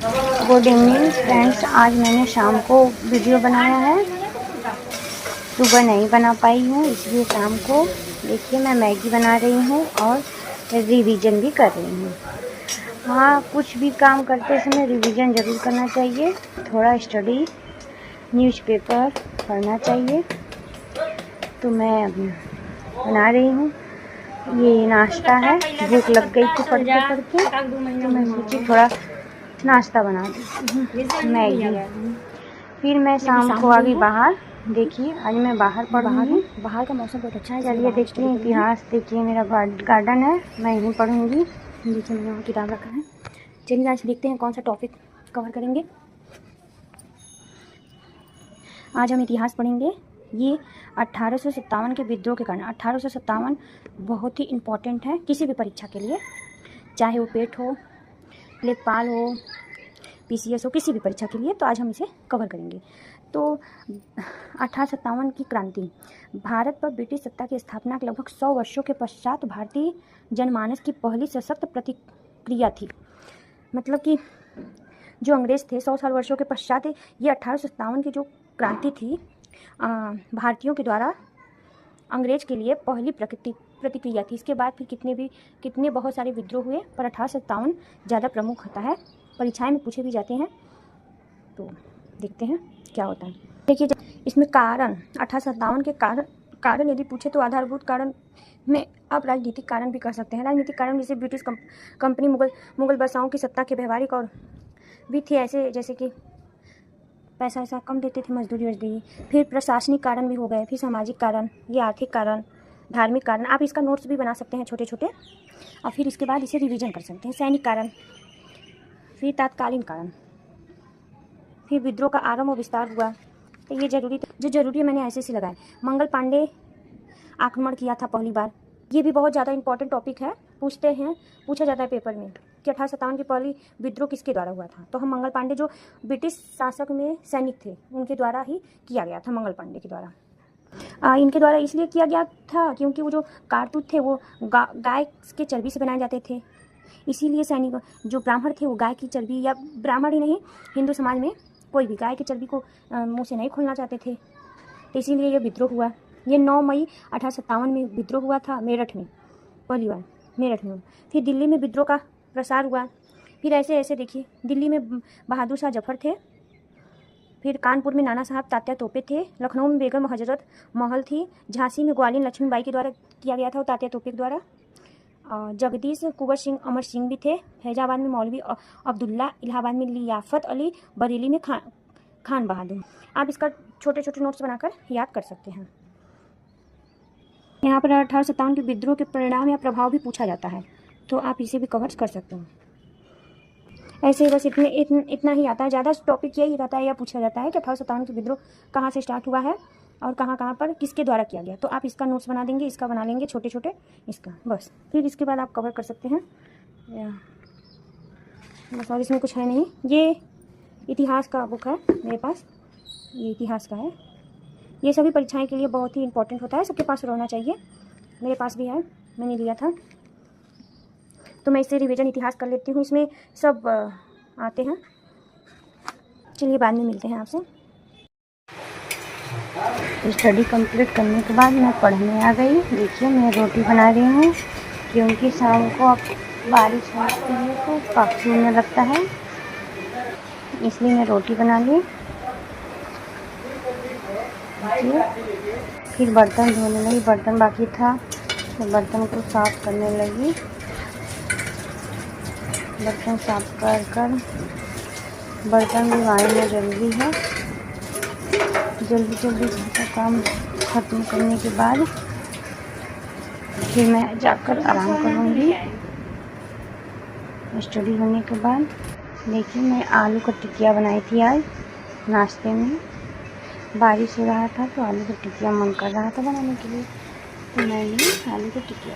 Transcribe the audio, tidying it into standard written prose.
Good evening friends, आज मैंने शाम को वीडियो बनाया है। सुबह नहीं बना पाई हूँ, इसलिए शाम को देखिए मैं मैगी बना रही हूँ और रिवीजन भी कर रही हूँ। हाँ, कुछ भी काम करते समय रिवीजन ज़रूर करना चाहिए, थोड़ा स्टडी न्यूज़पेपर पढ़ना चाहिए। तो मैं अभी बना रही हूँ, ये नाश्ता है। भूख लग गई थी पढ़ते पढ़ते, तो मैं सोची थोड़ा नाश्ता बना दी मैगी। फिर मैं शाम को आ गई बाहर। देखिए आज मैं बाहर पढ़ूंगी, बाहर का मौसम बहुत अच्छा है। चलिए देखते हैं इतिहास। देखिए मेरा गार्डन है, मैं यहीं पढ़ूंगी। देखिए मैंने वहाँ किताब रखा है। चलिए आज देखते हैं कौन सा टॉपिक कवर करेंगे। आज हम इतिहास पढ़ेंगे। ये 1857 के विद्रोह के कारण। 1857 बहुत ही इम्पोर्टेंट है किसी भी परीक्षा के लिए, चाहे वो पेट हो, लेखपाल हो, पीसीएस हो, किसी भी परीक्षा के लिए। तो आज हम इसे कवर करेंगे। तो 1857 की क्रांति भारत पर ब्रिटिश सत्ता की स्थापना के लगभग 100 वर्षों के पश्चात भारतीय जनमानस की पहली सशक्त प्रतिक्रिया थी। मतलब कि जो अंग्रेज थे 100 साल वर्षों के पश्चात ये 1857 की जो क्रांति थी भारतीयों के द्वारा अंग्रेज के लिए पहली प्रतिक्रिया थी। इसके बाद फिर कितने बहुत सारे विद्रोह हुए, पर 1857 ज़्यादा प्रमुख होता है, परीक्षाएं में पूछे भी जाते हैं। तो देखते हैं क्या होता है। देखिए इसमें कारण 1857 के कारण यदि पूछे तो आधारभूत कारण में आप राजनीतिक कारण भी कर सकते हैं। राजनीतिक कारण जैसे ब्रिटिश कंपनी मुगल बादशाहों की सत्ता के व्यवहारिक और भी थे, ऐसे जैसे कि पैसा ऐसा कम देते थे, मजदूरी। फिर प्रशासनिक कारण भी हो गए, फिर सामाजिक कारण, ये आर्थिक कारण, धार्मिक कारण। आप इसका नोट्स भी बना सकते हैं छोटे छोटे, और फिर इसके बाद इसे रिवीजन कर सकते हैं। सैनिक कारण, फिर तात्कालीन कारण, फिर विद्रोह का आरंभ और विस्तार हुआ। तो ये जो जरूरी है मैंने ऐसे से लगाए। मंगल पांडे आक्रमण किया था पहली बार, ये भी बहुत ज़्यादा इंपॉर्टेंट टॉपिक है। पूछा जाता है पेपर में कि 1857 की पहली विद्रोह किसके द्वारा हुआ था। तो हम मंगल पांडे जो ब्रिटिश शासक में सैनिक थे उनके द्वारा ही किया गया था। मंगल पांडे के द्वारा इनके द्वारा इसलिए किया गया था क्योंकि वो जो कारतूस थे वो गाय के चर्बी से बनाए जाते थे। इसीलिए सैनिक जो ब्राह्मण थे वो गाय की चर्बी, या ब्राह्मण ही नहीं, हिंदू समाज में कोई भी गाय की चर्बी को मुँह से नहीं खोलना चाहते थे। तो इसीलिए ये विद्रोह हुआ। ये 9 मई 1857 में विद्रोह हुआ था मेरठ में, पहली बार मेरठ में। फिर दिल्ली में विद्रोह का प्रसार हुआ। फिर ऐसे देखिए, दिल्ली में बहादुर शाह जफर थे, फिर कानपुर में नाना साहब तात्या तोपे थे, लखनऊ में बेगम हजरत महल थी, झांसी में ग्वालियर लक्ष्मीबाई के द्वारा किया गया था वो तात्या तोपे के द्वारा। जगदीश कुंवर सिंह अमर सिंह भी थे, फैजाबाद में मौलवी अब्दुल्ला, इलाहाबाद में लियाफत अली, बरेली में खान बहादुर। आप इसका छोटे छोटे नोट्स बनाकर याद कर सकते हैं। यहाँ पर 1857 के विद्रोह के परिणाम या प्रभाव भी पूछा जाता है, तो आप इसे भी कवर कर सकते हैं। ऐसे ही बस इतना ही आता है। ज़्यादा टॉपिक यही रहता है या पूछा जाता है कि 1857 के विद्रोह कहाँ से स्टार्ट हुआ है और कहाँ पर किसके द्वारा किया गया। तो आप इसका नोट्स बना देंगे, इसका बना लेंगे छोटे छोटे, इसका बस। फिर इसके बाद आप कवर कर सकते हैं बस, और इसमें कुछ है नहीं। ये इतिहास का बुक है मेरे पास, ये इतिहास का है। ये सभी परीक्षाएं के लिए बहुत ही इंपॉर्टेंट होता है, सबके पास रहना चाहिए। मेरे पास भी है, मैंने लिया था। तो मैं इससे रिवीजन इतिहास कर लेती हूँ, इसमें सब आते हैं। चलिए बाद में मिलते हैं आपसे। स्टडी कंप्लीट करने के बाद मैं पढ़ने आ गई। देखिए मैं रोटी बना रही हूँ, क्योंकि शाम को अब बारिश होती है तो काफ़ी होने लगता है, इसलिए मैं रोटी बना ली। फिर बर्तन धोने लगी, बर्तन बाकी था तो बर्तन को साफ़ करने लगी। बर्तन साफ कर बर्तन भी मांजना ज़रूरी है। जल्दी का काम ख़त्म करने के बाद फिर मैं जाकर आराम करूँगी स्टडी होने के बाद। देखिए मैं आलू का टिकिया बनाई थी आज नाश्ते में। बारिश हो रहा था तो आलू का टिकिया मन कर रहा था बनाने के लिए, तो मैंने आलू का टिकिया